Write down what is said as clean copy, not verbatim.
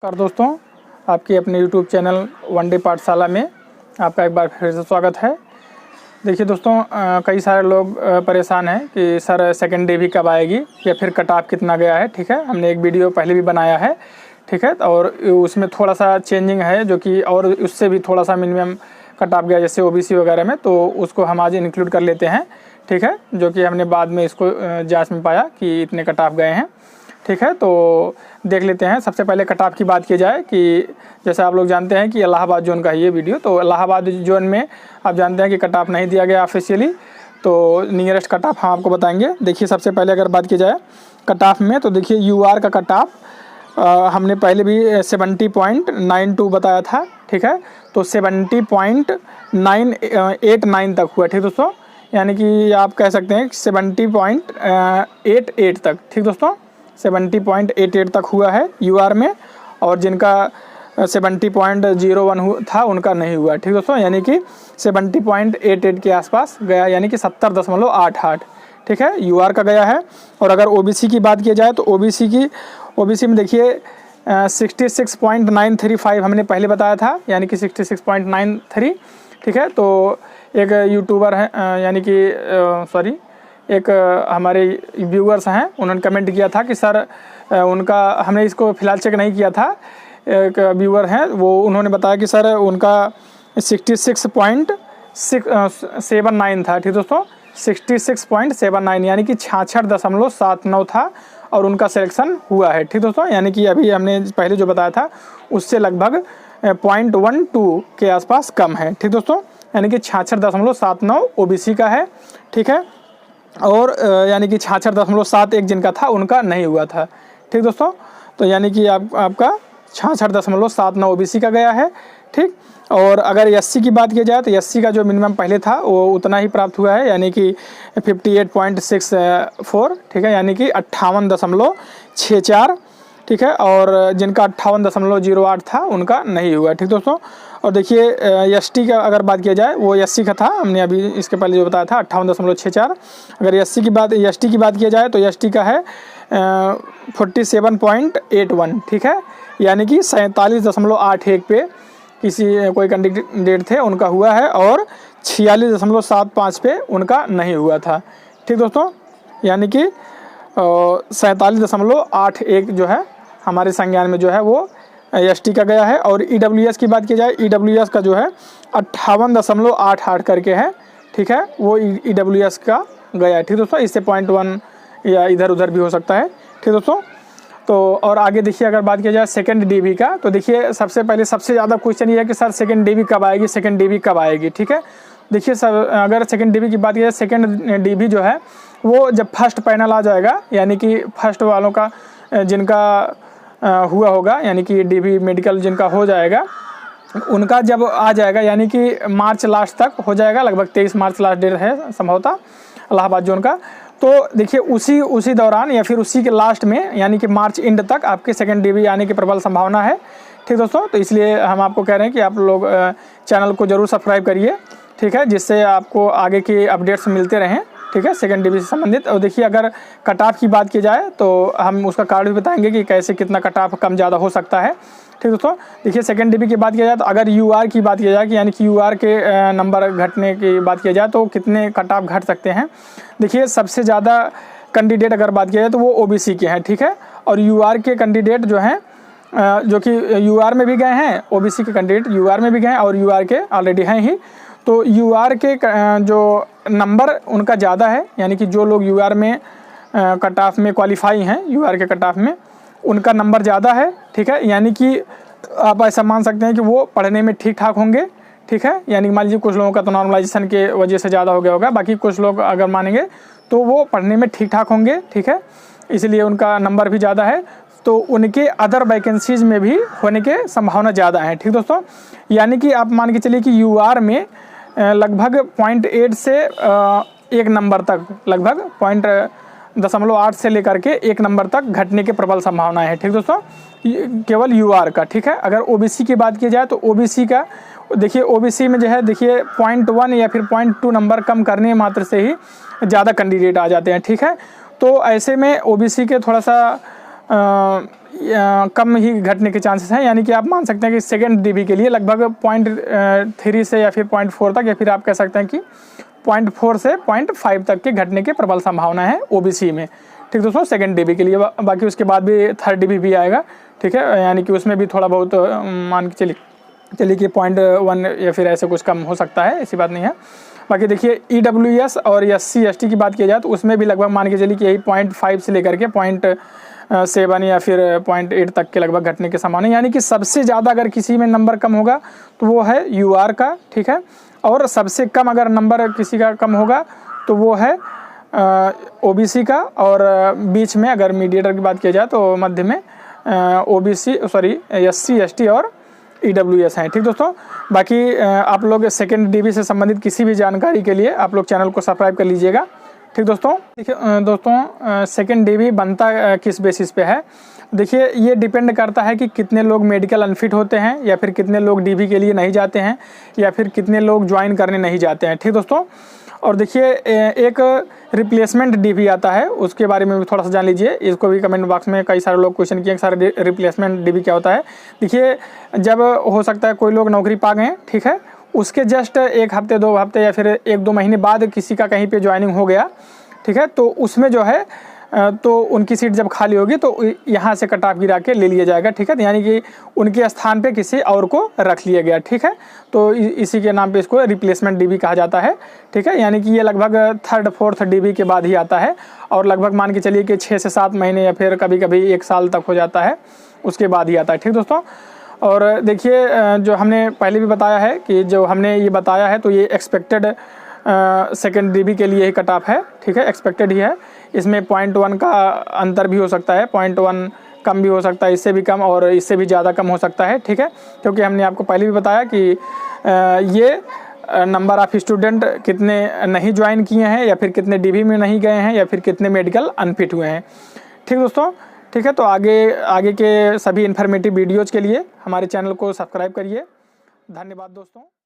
नमस्कार दोस्तों, आपकी अपने YouTube चैनल वनडे पाठशाला में आपका एक बार फिर से स्वागत है। देखिए दोस्तों, कई सारे लोग परेशान हैं कि सर सेकंड डे भी कब आएगी या फिर कट ऑफ कितना गया है। ठीक है, हमने एक वीडियो पहले भी बनाया है। ठीक है, और उसमें थोड़ा सा चेंजिंग है जो कि और उससे भी थोड़ा सा मिनिमम कट ऑफ गया, जैसे OBC वगैरह में, तो उसको हम आज इंक्लूड कर लेते हैं। ठीक है, जो कि हमने बाद में इसको जाँच में पाया कि इतने कट ऑफ गए हैं। ठीक है, तो देख लेते हैं। सबसे पहले कट ऑफ की बात की जाए कि जैसे आप लोग जानते हैं कि इलाहाबाद जोन का है ये वीडियो। तो इलाहाबाद जोन में आप जानते हैं कि कट ऑफ नहीं दिया गया ऑफिशियली, तो नियरेस्ट कट ऑफ हम आपको बताएंगे। देखिए, सबसे पहले अगर बात की जाए कट ऑफ में, तो देखिए UR का कट ऑफ हमने पहले भी 70.92 बताया था। ठीक है, तो 70.989 तक हुआ। ठीक दोस्तों, यानी कि आप कह सकते हैं 70.88 तक। ठीक दोस्तों, 70.88 तक हुआ है UR में, और जिनका 70.01 था उनका नहीं हुआ। ठीक दोस्तों, यानी कि 70.88 के आसपास गया, यानी कि 70.88। ठीक है, UR का गया है। और अगर OBC की बात की जाए तो OBC में देखिए 66.935 हमने पहले बताया था, यानी कि 66.93। ठीक है, तो एक यूट्यूबर है, यानी कि एक हमारे व्यूअर्स हैं, उन्होंने कमेंट किया था कि सर उनका, हमने इसको फ़िलहाल चेक नहीं किया था, एक व्यूअर हैं वो, उन्होंने बताया कि सर उनका 66.79 था। ठीक दोस्तों, 66.79 यानी कि 66.79 था, और उनका सिलेक्शन हुआ है। ठीक दोस्तों, यानी कि अभी हमने पहले जो बताया था उससे लगभग 0.12 के आसपास कम है। ठीक दोस्तों, यानी कि 66.79 OBC का है। ठीक है, और यानी कि 66.71 जिनका था उनका नहीं हुआ था। ठीक दोस्तों, तो यानी कि आपका 66.79 OBC का गया है। ठीक, और अगर SC की बात की जाए तो SC का जो मिनिमम पहले था वो उतना ही प्राप्त हुआ है, यानी कि 58.64। ठीक है, यानी कि 58.64। ठीक है, और जिनका 58.08 था उनका नहीं हुआ। ठीक दोस्तों, और देखिए ST का अगर बात किया जाए, वो SC का था, हमने अभी इसके पहले जो बताया था 58.64। अगर ST की बात की जाए तो ST का है 47.81। ठीक है, यानी कि 47.81 पे कोई कैंडिडेट थे उनका हुआ है, और 46.75 पे उनका नहीं हुआ था। ठीक दोस्तों, यानी कि 47.81 जो है हमारे संज्ञान में जो है वो ST का गया है। और EWS की बात की जाए, EWS का जो है 58.88 करके है। ठीक है, वो EWS का गया है। ठीक दोस्तों, इससे 0.1 या इधर उधर भी हो सकता है। ठीक दोस्तों, तो और आगे देखिए अगर बात किया जाए सेकंड DB का, तो देखिए सबसे पहले सबसे ज़्यादा क्वेश्चन ये है कि सर सेकंड DB कब आएगी, सेकंड DB कब आएगी। ठीक है, देखिए सर अगर सेकंड DB की बात की जाए, सेकंड DB जो है वो जब फर्स्ट पैनल आ जाएगा, यानी कि फर्स्ट वालों का जिनका हुआ होगा, यानी कि DB मेडिकल जिनका हो जाएगा, उनका जब आ जाएगा, यानी कि मार्च लास्ट तक हो जाएगा, लगभग 23 मार्च लास्ट डेट है संभवतः इलाहाबाद जोन का। तो देखिए उसी दौरान या फिर उसी के लास्ट में, यानी कि मार्च एंड तक आपके सेकंड DB आने की प्रबल संभावना है। ठीक दोस्तों, तो इसलिए हम आपको कह रहे हैं कि आप लोग चैनल को ज़रूर सब्सक्राइब करिए। ठीक है, जिससे आपको आगे की अपडेट्स मिलते रहें। ठीक है, सेकंड DB से संबंधित। और देखिए अगर कट ऑफ की बात की जाए तो हम उसका कार्ड भी बताएंगे कि कैसे कितना कट ऑफ कम ज़्यादा हो सकता है। ठीक दोस्तों, देखिए सेकंड DB की बात किया जाए तो अगर UR की बात किया जाए कि यानी कि UR के नंबर घटने की बात किया जाए तो कितने कट ऑफ घट सकते हैं। देखिए सबसे ज़्यादा कैंडिडेट अगर बात किया जाए तो वो OBC के हैं। ठीक है, और UR के कैंडिडेट जो हैं जो कि UR में भी गए हैं, OBC के कैंडिडेट UR में भी गए हैं और UR के ऑलरेडी हैं ही। तो UR के जो नंबर उनका ज़्यादा है, यानी कि जो लोग UR में कट ऑफ में क्वालिफाई हैं, UR के कट ऑफ में उनका नंबर ज़्यादा है। ठीक है, यानी कि आप ऐसा मान सकते हैं कि वो पढ़ने में ठीक ठाक होंगे। ठीक है, यानी मान लीजिए कुछ लोगों का तो नॉर्मलाइजेशन के वजह से ज़्यादा हो गया होगा, बाकी कुछ लोग अगर मानेंगे तो वो पढ़ने में ठीक ठाक होंगे। ठीक है, इसलिए उनका नंबर भी ज़्यादा है, तो उनके अदर वैकेंसीज़ में भी होने के संभावना ज़्यादा है। ठीक दोस्तों, यानी कि आप मान के चलिए कि UR में लगभग 0.8 से 1 नंबर तक, लगभग 0.08 से लेकर के 1 नंबर तक घटने के प्रबल संभावनाएं हैं। ठीक दोस्तों, केवल UR का। ठीक है, अगर OBC की बात की जाए तो OBC का देखिए, OBC में जो है देखिए 0.1 या फिर 0.2 नंबर कम करने मात्र से ही ज़्यादा कैंडिडेट आ जाते हैं। ठीक है, तो ऐसे में OBC के थोड़ा सा कम ही घटने के चांसेस हैं, यानी कि आप मान सकते हैं कि सेकेंड डीबी के लिए लगभग 0.3 से या फिर 0.4 तक, या फिर आप कह सकते हैं कि 0.4 से 0.5 तक के घटने की प्रबल संभावना है ओबीसी में। ठीक दोस्तों, सेकेंड डीबी के लिए। बाकी उसके बाद भी थर्ड डीबी भी आएगा, ठीक है, यानी कि उसमें भी थोड़ा बहुत मान के चलिए कि 0.1 या फिर ऐसे कुछ कम हो सकता है, ऐसी बात नहीं है। बाकी देखिए EWS और SC ST की बात की जाए तो उसमें भी लगभग मान के चलिए कि यही 0.5 से लेकर के 0.7 या फिर 0.8 तक के लगभग घटने की संभावना, यानी कि सबसे ज़्यादा अगर किसी में नंबर कम होगा तो वो है UR का, ठीक है, और सबसे कम अगर नंबर किसी का कम होगा तो वो है OBC का, और बीच में अगर मीडिएटर की बात की जाए तो मध्य में SC ST और EWS हैं। ठीक दोस्तों, बाकी आप लोग सेकेंड डीबी से संबंधित किसी भी जानकारी के लिए आप लोग चैनल को सब्सक्राइब कर लीजिएगा। ठीक दोस्तों, देखिए दोस्तों, सेकेंड डीबी बनता किस बेसिस पे है? देखिए ये डिपेंड करता है कि कितने लोग मेडिकल अनफिट होते हैं, या फिर कितने लोग डीबी के लिए नहीं जाते हैं, या फिर कितने लोग ज्वाइन करने नहीं जाते हैं। ठीक दोस्तों, और देखिए एक रिप्लेसमेंट डीबी आता है, उसके बारे में भी थोड़ा सा जान लीजिए। इसको भी कमेंट बॉक्स में कई सारे लोग क्वेश्चन किए सर रिप्लेसमेंट डीबी क्या होता है। देखिए जब हो सकता है कोई लोग नौकरी पा गए, ठीक है, उसके जस्ट 1 हफ्ते 2 हफ्ते या फिर 1-2 महीने बाद किसी का कहीं पे ज्वाइनिंग हो गया, ठीक है, तो उसमें जो है तो उनकी सीट जब खाली होगी तो यहाँ से कट ऑफ गिरा के ले लिया जाएगा, ठीक है, यानी कि उनके स्थान पे किसी और को रख लिया गया, ठीक है, तो इसी के नाम पे इसको रिप्लेसमेंट डीबी कहा जाता है। ठीक है, यानी कि ये लगभग 3rd 4th डीबी के बाद ही आता है, और लगभग मान के चलिए कि 6 से 7 महीने या फिर कभी कभी 1 साल तक हो जाता है, उसके बाद ही आता है। ठीक दोस्तों, और देखिए जो हमने पहले भी बताया है कि जो हमने ये बताया है तो ये एक्सपेक्टेड सेकेंड डीबी के लिए ही कट ऑफ है, ठीक है, एक्सपेक्टेड ही है। इसमें 0.1 का अंतर भी हो सकता है, 0.1 कम भी हो सकता है, इससे भी कम और इससे भी ज़्यादा कम हो सकता है, ठीक है, क्योंकि हमने आपको पहले भी बताया कि ये नंबर ऑफ स्टूडेंट कितने नहीं ज्वाइन किए हैं, या फिर कितने डीबी में नहीं गए हैं, या फिर कितने मेडिकल अनफिट हुए हैं। ठीक दोस्तों, ठीक है, तो आगे के सभी इन्फॉर्मेटिव वीडियोज़ के लिए हमारे चैनल को सब्सक्राइब करिए। धन्यवाद दोस्तों।